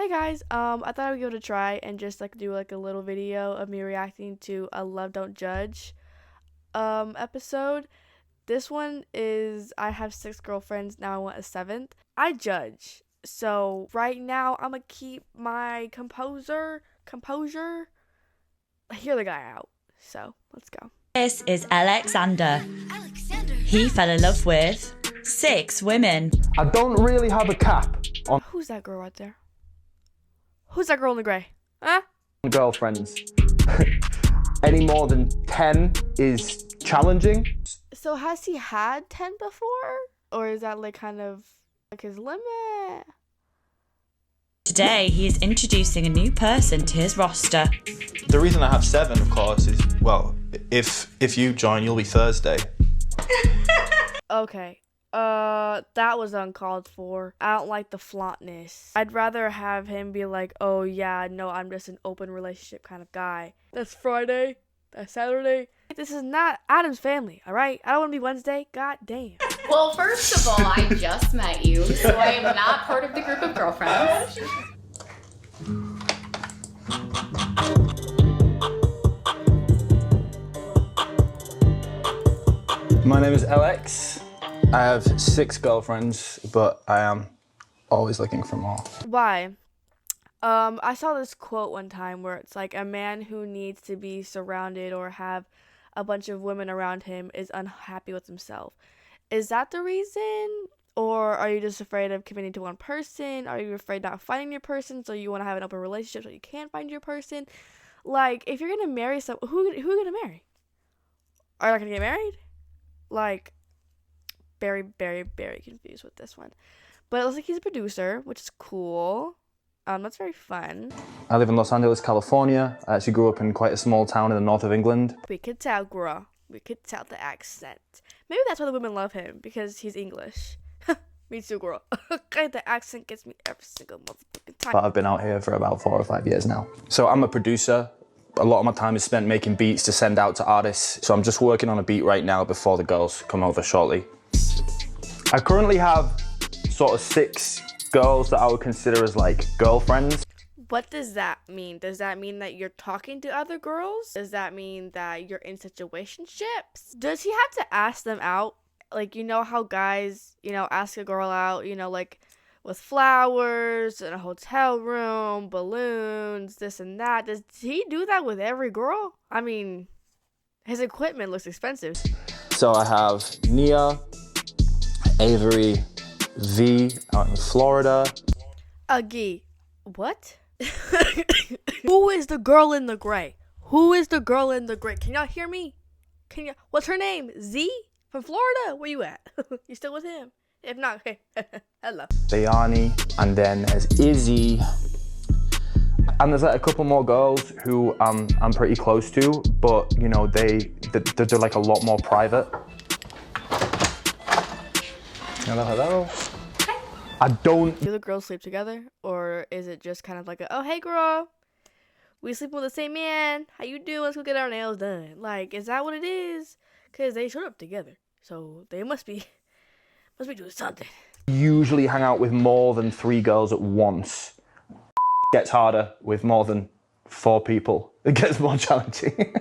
Hey guys, I thought I would give it a try and just like do like a little video of me reacting to a Love Don't Judge episode. This one is I have 6 girlfriends, now I want a 7th. I judge. So right now I'm gonna keep my composure. Hear the guy out. So let's go. This is Alexander. He fell in love with 6 women. I don't really have a cap on Who's that girl right there? Who's that girl in the gray? Huh? girlfriends. Any more than 10 is challenging. So has he had 10 before? Or is that like kind of like his limit? Today, he is introducing a new person to his roster. The reason I have 7, of course, is, well, if you join, you'll be Thursday. Okay. That was uncalled for. I don't like the flauntness. I'd rather have him be like, oh yeah, no, I'm just an open relationship kind of guy. That's Friday. That's Saturday. This is not Adam's family, alright? I don't want to be Wednesday. God damn. Well, first of all, I just met you, so I am not part of the group of girlfriends. My name is Alex. I have 6 girlfriends, but I am always looking for more. Why? I saw this quote one time where it's like a man who needs to be surrounded or have a bunch of women around him is unhappy with himself. Is that the reason? Or are you just afraid of committing to one person? Are you afraid not finding your person, so you want to have an open relationship so you can't find your person? Like, if you're gonna marry someone, who are you gonna marry? Are you not gonna get married? Like, very, very, very confused with this one. But it looks like he's a producer, which is cool. That's very fun. I live in Los Angeles, California. I actually grew up in quite a small town in the north of England. We could tell, girl. We could tell the accent. Maybe that's why the women love him, because he's English. Me too, girl. Okay, the accent gets me every single motherfucking time. But I've been out here for about 4 or 5 years now. So I'm a producer. A lot of my time is spent making beats to send out to artists. So I'm just working on a beat right now before the girls come over shortly. I currently have sort of 6 girls that I would consider as like girlfriends. What does that mean? Does that mean that you're talking to other girls? Does that mean that you're in situationships? Does he have to ask them out? Like, you know how guys, ask a girl out, like with flowers in a hotel room, balloons, this and that. Does he do that with every girl? I mean, his equipment looks expensive. So I have Nia, Avery, V out in Florida. Aggie. What? Who is the girl in the gray? Who is the girl in the gray? Can y'all hear me? What's her name? Z? From Florida? Where you at? You still with him? If not, okay. Hello. Bayani, and then there's Izzy. And there's like a couple more girls who I'm pretty close to, but they're like a lot more private. Hello. I don't. Do the girls sleep together? Or is it just kind of like oh, hey girl, we sleep with the same man. How you doing? Let's go get our nails done. Like, is that what it is? Because they showed up together. So they must be doing something. Usually hang out with more than 3 girls at once. Gets harder with more than 4 people. It gets more challenging.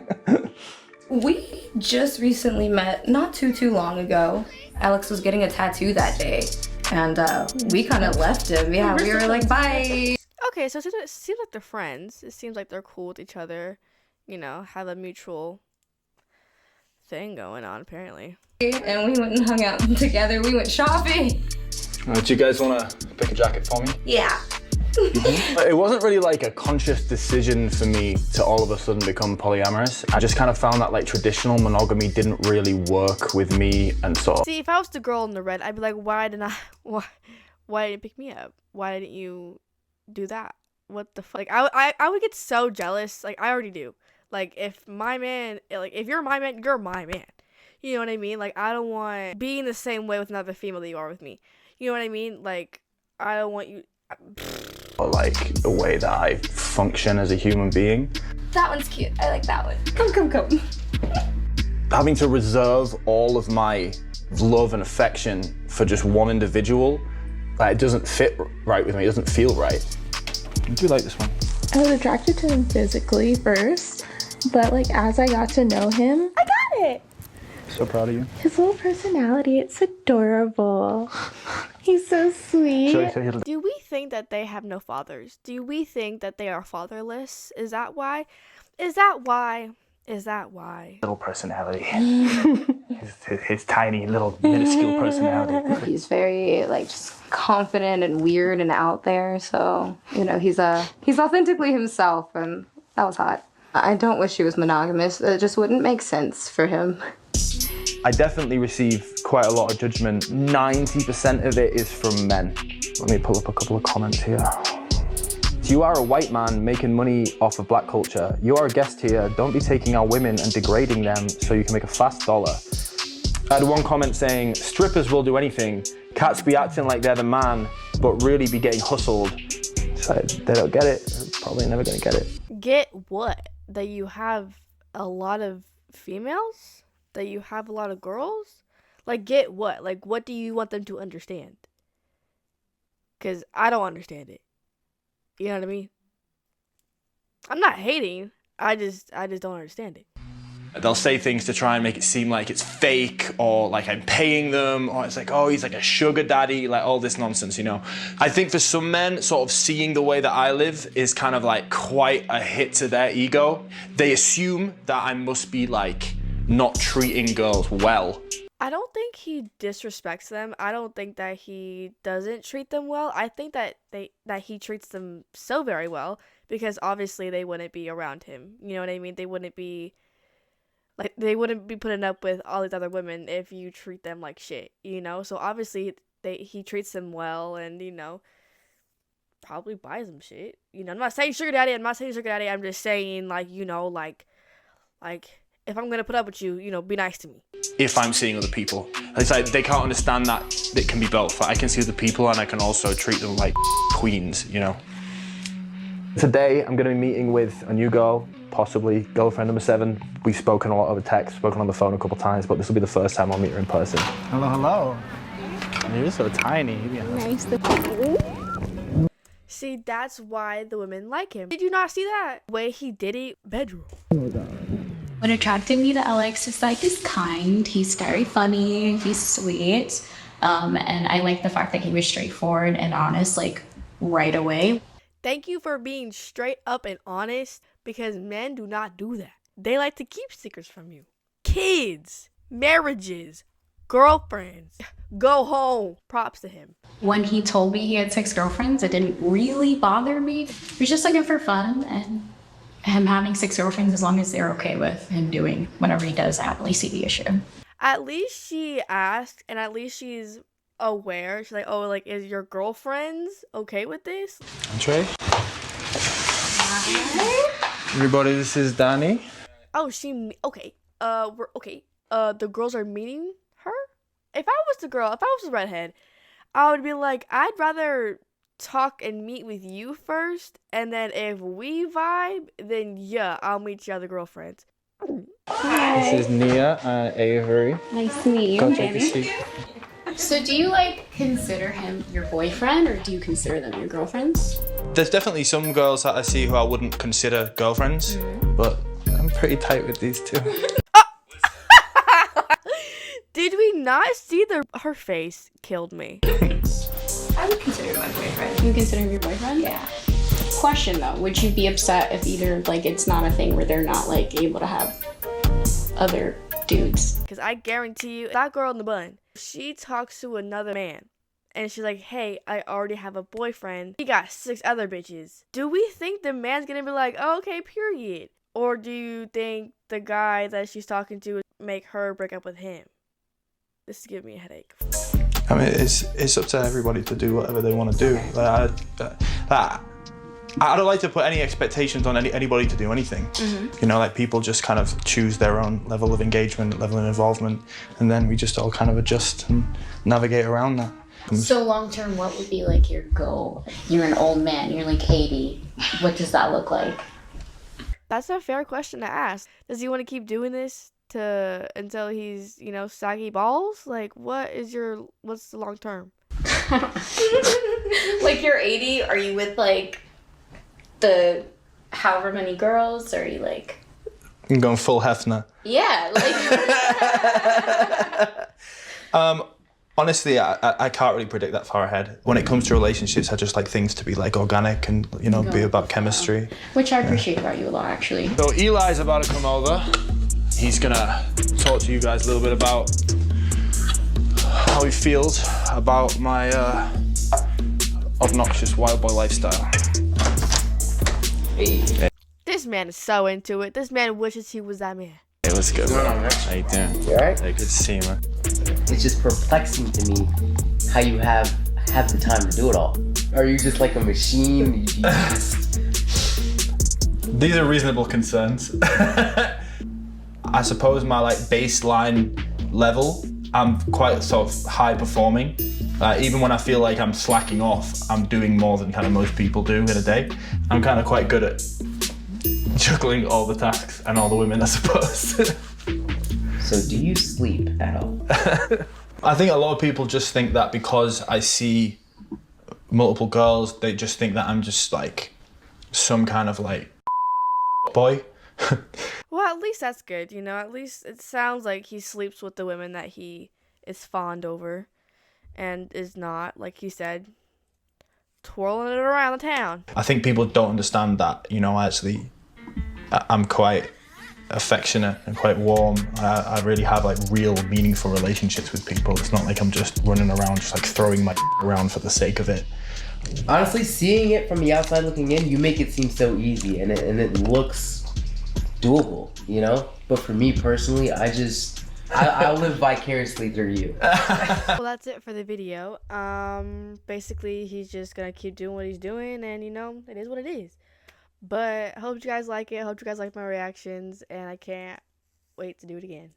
We just recently met not too long ago. Alex was getting a tattoo that day, and we kind of left him. Yeah, we were like, bye. Okay, so it seems like they're friends. It seems like they're cool with each other. Have a mutual thing going on, apparently. And we went and hung out together. We went shopping. Do you guys want to pick a jacket for me? Yeah. It wasn't really like a conscious decision for me to all of a sudden become polyamorous. I just kind of found that like traditional monogamy didn't really work with me, and so. See, if I was the girl in the red, I'd be like, why didn't you pick me up? Why didn't you do that? What the fuck? Like, I would get so jealous. Like, I already do. Like, if you're my man, you're my man. You know what I mean? Like, I don't want being the same way with another female that you are with me. You know what I mean? Like, I don't want you. Like the way that I function as a human being. That one's cute. I like that one. Come. Having to reserve all of my love and affection for just one individual, it doesn't fit right with me. It doesn't feel right. I do like this one. I was attracted to him physically first, but like as I got to know him, I got it. So proud of you. His little personality, it's adorable. He's so sweet. Do we think that they have no fathers? Do we think that they are fatherless? Is that why? Is that why? Is that why? Little personality. his tiny little minuscule personality. He's very like just confident and weird and out there. So he's authentically himself, and that was hot. I don't wish he was monogamous. It just wouldn't make sense for him. I definitely receive quite a lot of judgment. 90% of it is from men. Let me pull up a couple of comments here. You are a white man making money off of black culture. You are a guest here. Don't be taking our women and degrading them so you can make a fast dollar. I had one comment saying, strippers will do anything. Cats be acting like they're the man, but really be getting hustled. So they don't get it. They're probably never gonna get it. Get what? That you have a lot of females? That you have a lot of girls? Like, get what? Like, what do you want them to understand? Because I don't understand it. You know what I mean? I'm not hating. I just don't understand it. They'll say things to try and make it seem like it's fake, or like I'm paying them, or it's like, oh, he's like a sugar daddy, like all this nonsense, I think for some men, sort of seeing the way that I live is kind of like quite a hit to their ego. They assume that I must be like not treating girls well. I don't think he disrespects them. I don't think that he doesn't treat them well. I think that he treats them so very well, because obviously they wouldn't be around him. You know what I mean? They wouldn't be putting up with all these other women if you treat them like shit, So obviously he treats them well, and probably buys them shit. I'm not saying sugar daddy. I'm just saying like if I'm gonna put up with you, be nice to me. If I'm seeing other people, it's like they can't understand that it can be both. I can see other people, and I can also treat them like queens, Today, I'm gonna be meeting with a new girl, possibly girlfriend number 7. We've spoken a lot over text, spoken on the phone a couple times, but this will be the first time I'll meet her in person. Hello. You're so tiny. Nice to See, that's why the women like him. Did you not see that? The way he did it, bedroom. What attracted me to Alex is that he's kind, he's very funny, he's sweet, and I like the fact that he was straightforward and honest, like, right away. Thank you for being straight up and honest, because men do not do that. They like to keep secrets from you. Kids, marriages, girlfriends, go home. Props to him. When he told me he had 6 girlfriends, it didn't really bother me. He was just looking for fun, and him having 6 girlfriends, as long as they're okay with him doing whatever he does, I don't really see the issue. At least she asked, and at least she's aware. She's like, oh, like, is your girlfriend's okay with this? Trey. Everybody, this is Danny. Oh, okay. We're okay. The girls are meeting her? If I was the redhead, I would be like, I'd rather talk and meet with you first, and then if we vibe, then yeah, I'll meet your other girlfriends. Hi. This is Nia and Avery. Nice to meet you. Go take a seat. So do you, consider him your boyfriend, or do you consider them your girlfriends? There's definitely some girls that I see who I wouldn't consider girlfriends, but I'm pretty tight with these two. Did we not see her face killed me? I would consider him my boyfriend. You consider him your boyfriend? Yeah. Question though, would you be upset if either it's not a thing where they're not able to have other dudes? Because I guarantee you, that girl in the bun, she talks to another man, and she's like, hey, I already have a boyfriend. He got 6 other bitches. Do we think the man's gonna be like, oh, okay, period? Or do you think the guy that she's talking to would make her break up with him? This is giving me a headache. I mean, it's up to everybody to do whatever they want to do. I don't like to put any expectations on anybody to do anything. Mm-hmm. People just kind of choose their own level of engagement, level of involvement, and then we just all kind of adjust and navigate around that. So long term, what would be your goal? You're an old man, you're 80. What does that look like? That's a fair question to ask. Does he want to keep doing this until he's, saggy balls? What's the long term? You're 80, are you with the however many girls, or are you like... I'm going full Hefner. Yeah, like... Honestly, I can't really predict that far ahead. When it comes to relationships, I just like things to be like organic and, you know, be about chemistry. Which I appreciate about you a lot, actually. So Eli's about to come over. He's gonna talk to you guys a little bit about how he feels about my obnoxious wild boy lifestyle. Hey. This man is so into it. This man wishes he was that man. Hey, what's good, bro? What's going on, man? How you doing? You alright? Hey, good to see you, man. It's just perplexing to me how you have the time to do it all. Are you just like a machine? You just... These are reasonable concerns. I suppose my like baseline level, I'm quite sort of high performing. Even when I feel like I'm slacking off, I'm doing more than kind of most people do in a day. I'm kind of quite good at juggling all the tasks and all the women, I suppose. So do you sleep at all? I think a lot of people just think that because I see multiple girls, they just think that I'm just like some kind of like boy. Well, at least that's good, you know. At least it sounds like he sleeps with the women that he is fond over and is not, like he said, twirling it around the town. I think people don't understand that, you know, I'm quite affectionate and quite warm. I really have like real meaningful relationships with people. It's not like I'm just running around just like throwing my around for the sake of it. Honestly, seeing it from the outside looking in, you make it seem so easy and it looks doable, you know? But for me personally, I live vicariously through you. Well, that's it for the video. Basically, he's just gonna keep doing what he's doing, and you know, it is what it is. But I hope you guys like it. I hope you guys like my reactions, and I can't wait to do it again.